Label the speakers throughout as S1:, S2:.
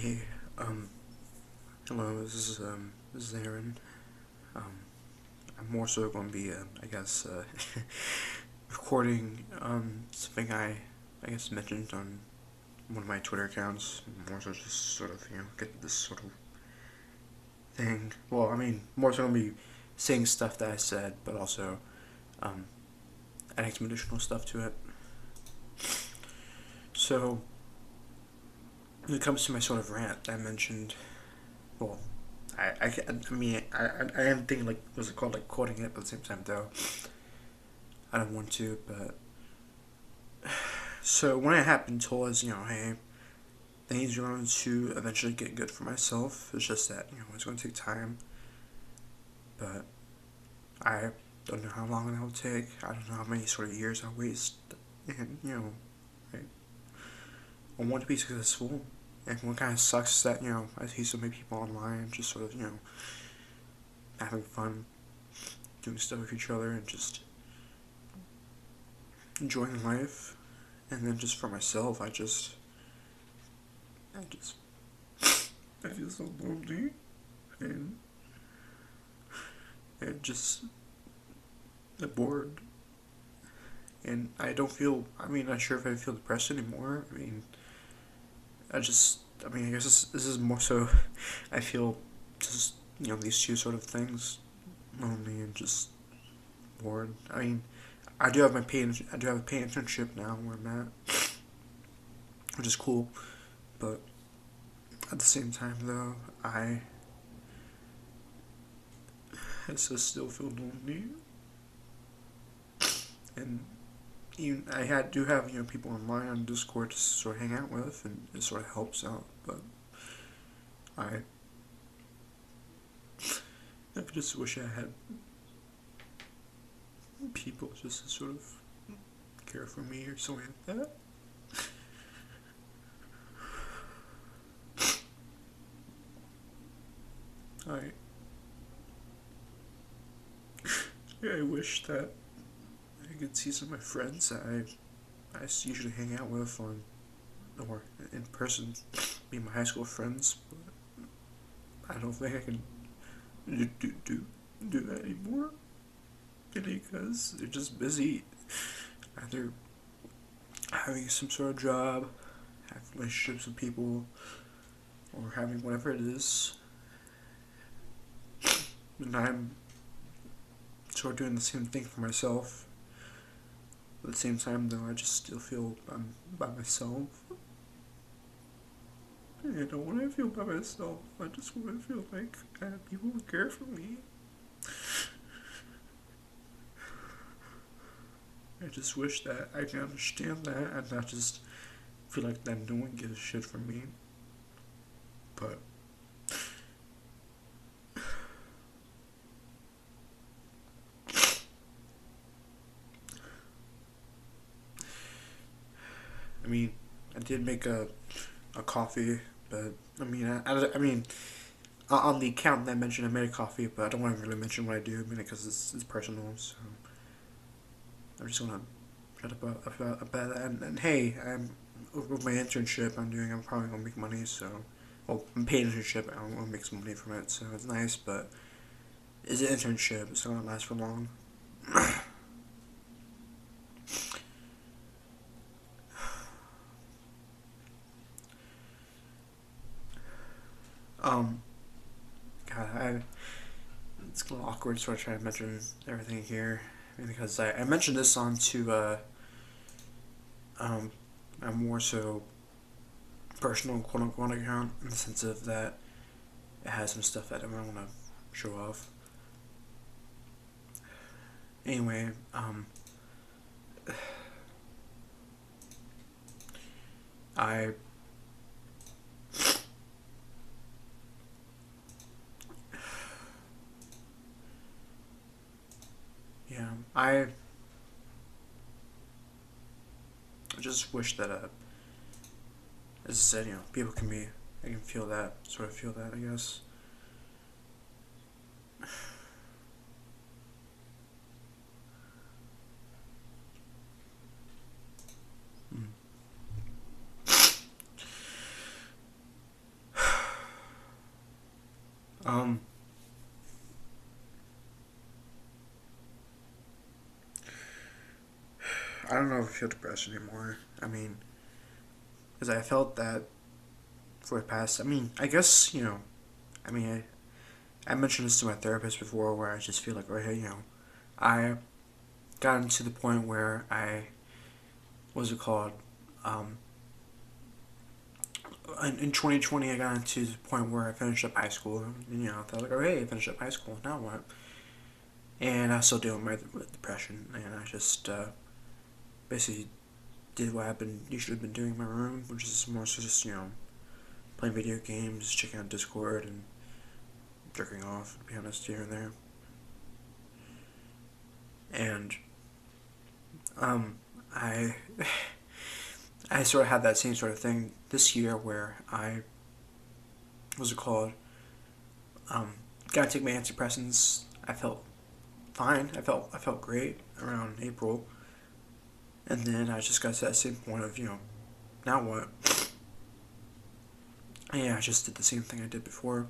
S1: Hey, um, hello, this is Aaron. Um, I'm more so going to be, recording, something I guess, mentioned on one of my Twitter accounts. More so just sort of, get this sort of thing. Well, I mean, more so going to be saying stuff that I said, but also, um, adding some additional stuff to it. So, when it comes to my sort of rant I mentioned, well, I am thinking, like, what's it called, like, quoting it, but at the same time, though, I don't want to, but. So, when it happened, told us, hey, things are going to eventually get good for myself. It's just that, it's going to take time, but I don't know how long that will take. I don't know how many sort of years I'll waste, and, I want to be successful. And what kind of sucks is that, I see so many people online just sort of, having fun, doing stuff with each other, and just enjoying life. And then just for myself, I just, I feel so lonely, and, just bored. And I don't feel, not sure if I feel depressed anymore. I guess this is more so, I feel just, these two sort of things, lonely and just bored. I do have a paid internship now where I'm at, which is cool. But at the same time, though, I still feel lonely, and even do have people online on Discord to sort of hang out with, and it sort of helps out. But I I just wish I had people just to sort of care for me or something like that. I I wish that I could see some of my friends that I usually hang out with on or in person, be my high school friends. But I don't think I can do do do, do that anymore because they're just busy, either having some sort of job, having relationships with people, or having whatever it is. And I'm sort of doing the same thing for myself. But at the same time, though, I just still feel I'm by myself. And I don't want to feel by myself. I just want to feel like I have people who care for me. I just wish that I can understand that and not just feel like that no one gives a shit for me. But I did make a coffee, but on the account that I mentioned I made a coffee, but I don't want to really mention what I do, because it's personal. So I just want to shut up about that. And hey, with my internship I'm probably gonna make money. So, well, I'm paid internship. I'm gonna make some money from it, so it's nice. But it's an internship. It's not gonna last for long. Um, God, it's a little awkward sort of trying to mention everything here, because I mentioned this on to um, a more so personal quote unquote account, in the sense of that it has some stuff that I don't want to show off. Anyway, I yeah I just wish that as I said, people can be. I can feel that, sort of feel that, I guess. Mm. Um, I don't know if I feel depressed anymore. I mean, because I felt that for the past. I mean, I guess I mean, I mentioned this to my therapist before, where I just feel like, okay, I gotten to the point where I, what's it called? Um, in 2020, I got to the point where I finished up high school. And, I thought like, oh hey, I finished up high school. Now what? And I still dealing with my depression, and I just basically did what I've been usually been doing in my room, which is more so just playing video games, checking out Discord, and jerking off. To be honest, here and there. And I I sort of had that same sort of thing this year where I, what's it called? Um, Gotta take my antidepressants. I felt fine. I felt great around April, and then I just got to that same point of now what? Yeah, I just did the same thing I did before.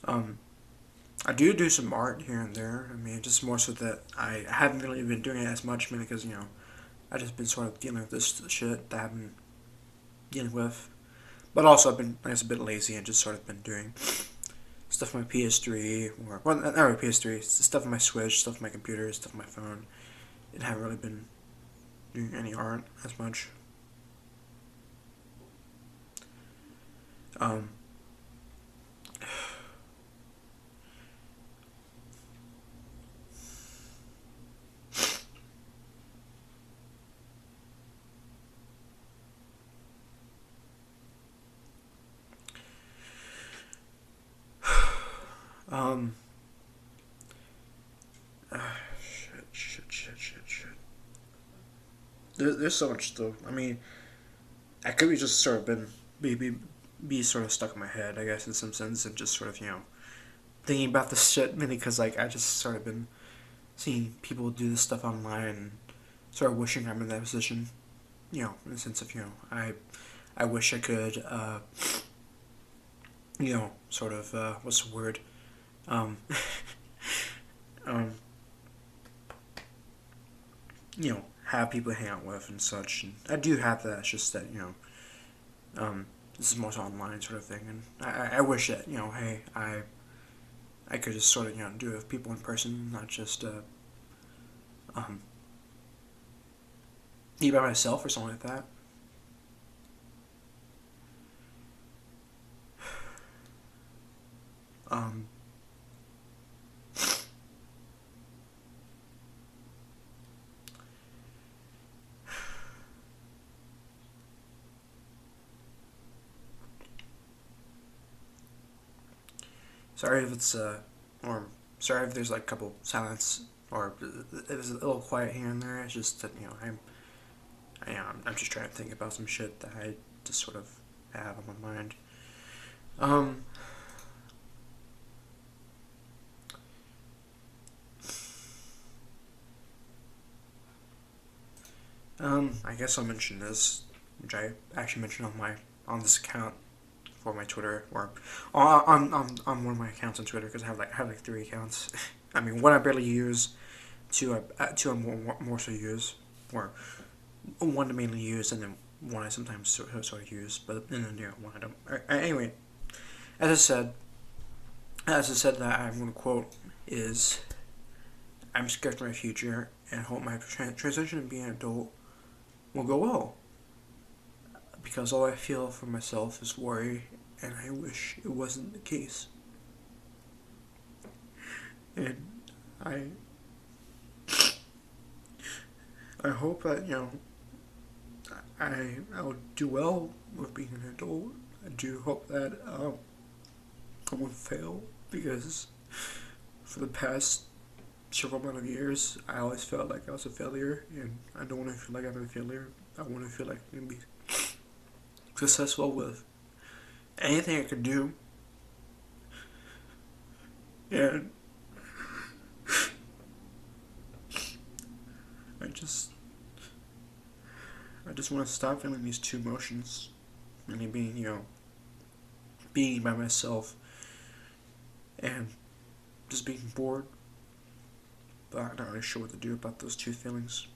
S1: Um, I do some art here and there. I mean, just more so that I haven't really been doing it as much, mainly because I just been sort of dealing with this shit that I've been dealing with. But also, I've been, I guess, a bit lazy and just sort of been doing stuff on my PS3 or well, not really PS3, stuff on my Switch, stuff on my computer, stuff on my phone. And haven't really been doing any art as much. Um, um, shit. There's so much still. I mean, I could be just sort of been be sort of stuck in my head, I guess, in some sense, and just sort of thinking about this shit mainly because like I just sort of been seeing people do this stuff online and sort of wishing I'm in that position. In the sense of I wish I could sort of what's the word um um have people to hang out with and such. And I do have that. It's just that this is more so online sort of thing, and I wish that hey I could just sort of do it with people in person, not just um be by myself or something like that. Um, Sorry if it's or sorry if there's like a couple silence or it was a little quiet here and there. It's just that I'm just trying to think about some shit that I just sort of have on my mind. Um, I guess I'll mention this, which I actually mentioned on this account for my Twitter or on one of my accounts on Twitter because I have like three accounts. I mean, one I barely use, two I more so use, or one to mainly use, and then one I sometimes sort of use, but then one I don't. Anyway, as I said, that I'm gonna quote is, "I'm scared for my future and hope my transition to being an adult will go well, because all I feel for myself is worry, and I wish it wasn't the case." And I I hope that I'll do well with being an adult. I do hope that I won't fail because for the past several amount of years I always felt like I was a failure, and I don't want to feel like I'm a failure. I want to feel like I can be successful with anything I could do, and I just I just want to stop feeling these two emotions, mainly being being by myself and just being bored. But I'm not really sure what to do about those two feelings.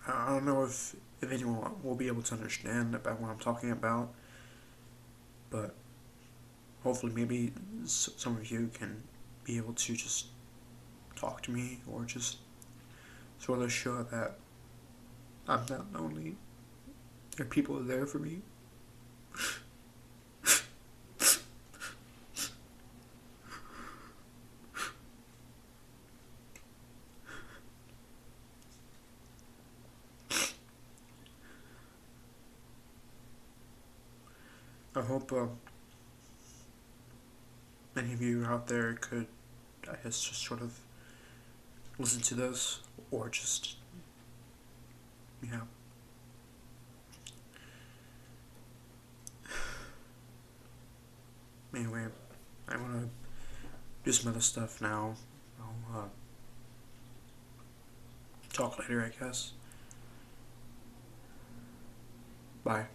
S1: I don't know if anyone will be able to understand about what I'm talking about, but hopefully maybe some of you can be able to just talk to me or just sort of show that I'm not lonely. There are people there for me. I hope many of you out there could, I guess, just sort of listen to this or just, yeah. Anyway, I want to do some other stuff now. I'll talk later, I guess. Bye.